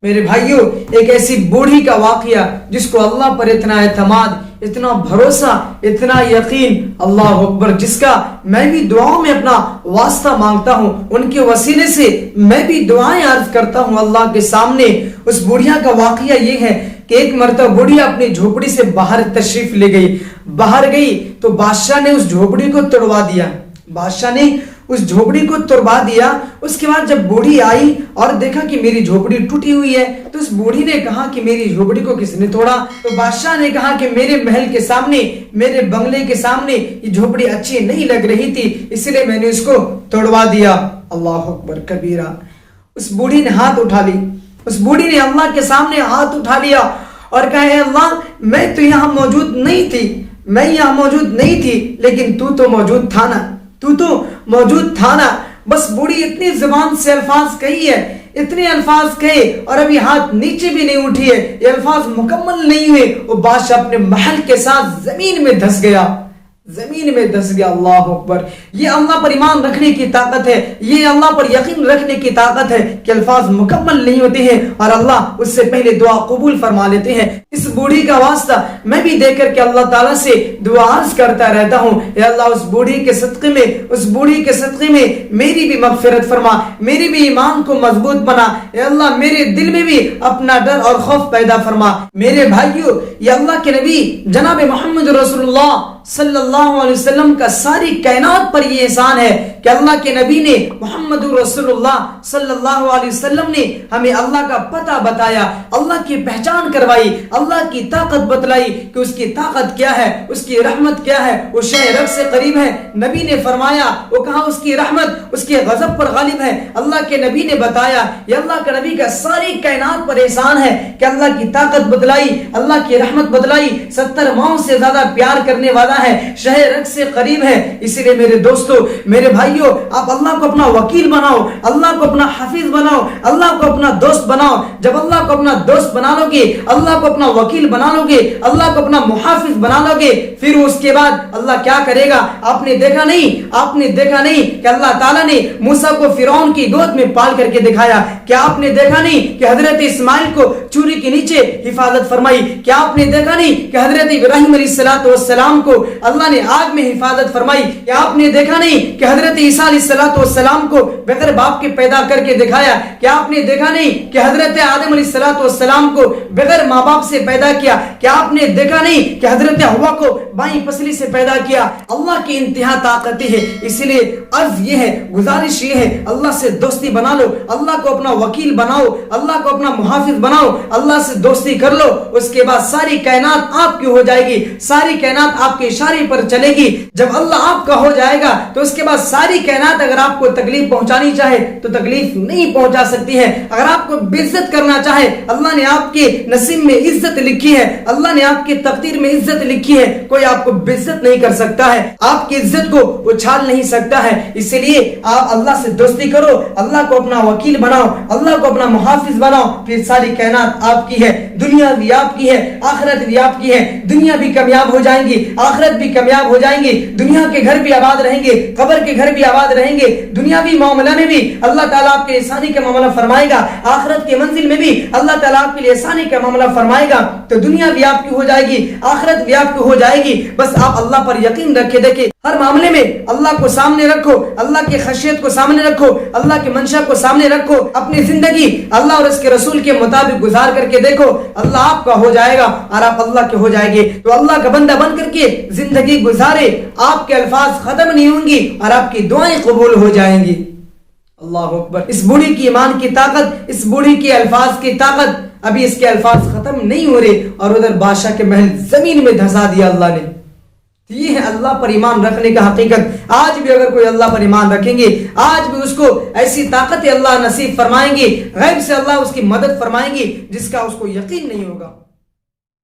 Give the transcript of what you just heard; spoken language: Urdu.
میرے بھائیوں، ایک ایسی بوڑھی کا واقعہ جس کو اللہ پر اتنا اعتماد، اتنا بھروسہ، اتنا یقین، اللہ اکبر، جس کا میں بھی دعاؤں میں اپنا واسطہ مانگتا ہوں، ان کے وسیلے سے میں بھی دعائیں عرض کرتا ہوں اللہ کے سامنے۔ اس بوڑھیا کا واقعہ یہ ہے کہ ایک مرتبہ بوڑھیا اپنی جھوپڑی سے باہر تشریف لے گئی، باہر گئی تو بادشاہ نے اس جھوپڑی کو توڑوا دیا، بادشاہ نے اس جھوپڑی کو توڑوا دیا۔ اس کے بعد جب بوڑھی آئی اور دیکھا کہ میری جھوپڑی ٹوٹی ہوئی ہے تو اس بوڑھی نے کہا کہ میری جھوپڑی کو کس نے توڑا؟ تو بادشاہ نے کہا کہ میرے محل کے سامنے، میرے بنگلے کے سامنے یہ جھوپڑی اچھی نہیں لگ رہی تھی، اس لیے میں نے اس کو توڑوا دیا۔ اللہ اکبر کبیرہ۔ اس بوڑھی نے ہاتھ اٹھا لی، اس بوڑھی نے اللہ کے سامنے ہاتھ اٹھا لیا اور کہا اے اللہ، میں تو یہاں موجود نہیں تھی، میں یہاں موجود نہیں تھی، لیکن تو موجود تھا نا، تو موجود تھا نا۔ بس بوڑھی اتنی زبان سے الفاظ کہی ہے، اتنے الفاظ کہے اور ابھی ہاتھ نیچے بھی نہیں اٹھی ہے، یہ الفاظ مکمل نہیں ہوئے، وہ بادشاہ اپنے محل کے ساتھ زمین میں دھس گیا، زمین میں دھس گیا۔ اللہ اکبر۔ یہ اللہ پر ایمان رکھنے کی طاقت ہے، یہ اللہ پر یقین رکھنے کی طاقت ہے کہ الفاظ مکمل نہیں ہوتے ہیں اور اللہ اس سے پہلے دعا قبول فرما لیتے ہیں۔ اس بوڑھی کا واسطہ میں بھی دے کر کے اللہ تعالیٰ سے دعا عرض کرتا رہتا ہوں، اے اللہ اس بوڑھی کے صدقے میں، اس بوڑھی کے صدقے میں میری بھی مغفرت فرما، میری بھی ایمان کو مضبوط بنا، اے اللہ میرے دل میں بھی اپنا ڈر اور خوف پیدا فرما۔ میرے بھائیوں، یہ اللہ کے نبی جناب محمد رسول اللہ صلی اللہ علیہ وسلم کا ساری کائنات پر یہ احسان ہے کہ اللہ کے نبی نے، محمد رسول اللہ صلی اللہ علیہ وسلم نے ہمیں اللہ کا پتہ بتایا، اللہ کی پہچان کروائی، اللہ کی طاقت بتلائی کہ اس کی طاقت کیا ہے، اس کی رحمت کیا ہے، وہ شے رب سے قریب ہے۔ نبی نے فرمایا، وہ کہا اس کی رحمت اس کے غضب پر غالب ہے۔ اللہ کے نبی نے بتایا، یہ اللہ کے نبی کا ساری کائنات پر احسان ہے کہ اللہ کی طاقت بتلائی، اللہ کی رحمت بتلائی، 70 ماؤں سے زیادہ پیار کرنے والا ہے، شہ رگ سے قریب ہے۔ اسی لیے میرے دوستو، میرے بھائیوں، آپ اللہ کو اپنا وکیل بناؤ، اللہ کو اپنا حافظ بناؤ، اللہ کو اپنا دوست بناؤ۔ جب اللہ کو اپنا دوست بنا لو گے، اللہ کو اپنا وکیل بنا لو گے، اللہ کو اپنا محافظ بنا لو گے، پھر اس کے بعد اللہ کیا کرے گا؟ آپ نے دیکھا نہیں کہ اللہ تعالیٰ نے موسیٰ کو فرعون کی گود میں پال کر کے دکھایا؟ کیا آپ نے دیکھا نہیں کہ حضرت اسماعیل کو چوری کے نیچے حفاظت فرمائی؟ کیا آپ نے دیکھا نہیں کہ حضرت ابراہیم علیہ السلام کو اللہ نے آگ میں حفاظت فرمائی؟ کیا آپ نے دیکھا نہیں کہ حضرت عیسیٰ علیہ السلام کو بغیر باپ کے پیدا کر کے دکھایا؟ کیا آپ نے دیکھا نہیں کہ حضرت آدم علیہ السلام کو بغیر ماں باپ سے پیدا کیا؟ کیا آپ نے دیکھا نہیں کہ حضرت حوا کو بائیں پسلی سے پیدا کیا؟ اللہ کی انتہا طاقتیں ہے۔ اسی لیے عرض یہ ہے، گزارش یہ ہے، اللہ سے دوستی بنا لو، اللہ کو اپنا وکیل بناؤ، اللہ کو اپنا محافظ بناؤ، اللہ سے دوستی کر لو، اس کے بعد ساری کائنات آپ کی ہو جائے گی، ساری کائنات آپ کے اشارے پر چلے گی۔ جب اللہ آپ کا ہو جائے گا تو اس کے بعد ساری کائنات اگر آپ کو تکلیف پہنچانی چاہے تو تکلیف نہیں پہنچا سکتی ہے۔ اگر آپ کو بے عزت کرنا چاہے، اللہ نے آپ کے نصیب میں عزت لکھی ہے، اللہ نے آپ کی تقدیر میں عزت لکھی ہے، کوئی آپ کو بے عزت نہیں کر سکتا ہے، آپ کی عزت کو اچھال نہیں سکتا ہے۔ اسی لیے آپ اللہ سے دوستی کرو، اللہ کو اپنا وکیل بناؤ، اللہ کو اپنا محافظ بناؤ، پھر ساری کائنات آپ کی ہے، دنیا بھی آپ کی ہے، آخرت بھی آپ کی ہے۔ دنیا بھی کامیاب ہو جائیں گی، آخرت بھی کامیاب ہو جائیں گے، دنیا کے گھر بھی آباد رہیں گے، قبر کے گھر بھی آباد رہیں گے، دنیاوی معاملہ میں بھی اللہ تعالیٰ آپ کے احسانی کا معاملہ فرمائے گا، آخرت کے منزل میں بھی اللہ تعالیٰ آپ کے لیے احسانی کا معاملہ فرمائے گا۔ تو دنیا بھی آپ کی ہو جائے گی، آخرت بھی آپ کی ہو جائے گی۔ بس آپ اللہ پر یقین رکھے، دیکھیں ہر معاملے میں اللہ کو سامنے رکھو، اللہ کی خشیت کو سامنے رکھو، اللہ کی منشا کو سامنے رکھو، اپنی زندگی اللہ اور اس کے رسول کے مطابق گزار کر کے دیکھو، اللہ آپ کا ہو جائے گا اور آپ اللہ کے ہو جائیں گے۔ تو اللہ کا بندہ بن کر کے زندگی گزارے، آپ کے الفاظ ختم نہیں ہوں گی اور آپ کی دعائیں قبول ہو جائیں گی۔ اللہ اکبر۔ اس بوڑھی کی ایمان کی طاقت، اس بوڑھی کے الفاظ کی طاقت، ابھی اس کے الفاظ ختم نہیں ہو رہے اور ادھر بادشاہ کے محل زمین میں دھسا دیا اللہ نے۔ یہ ہے اللہ پر ایمان رکھنے کا حقیقت۔ آج بھی اگر کوئی اللہ پر ایمان رکھیں گے، آج بھی اس کو ایسی طاقت اللہ نصیب فرمائیں گے، غیب سے اللہ اس کی مدد فرمائیں گے جس کا اس کو یقین نہیں ہوگا۔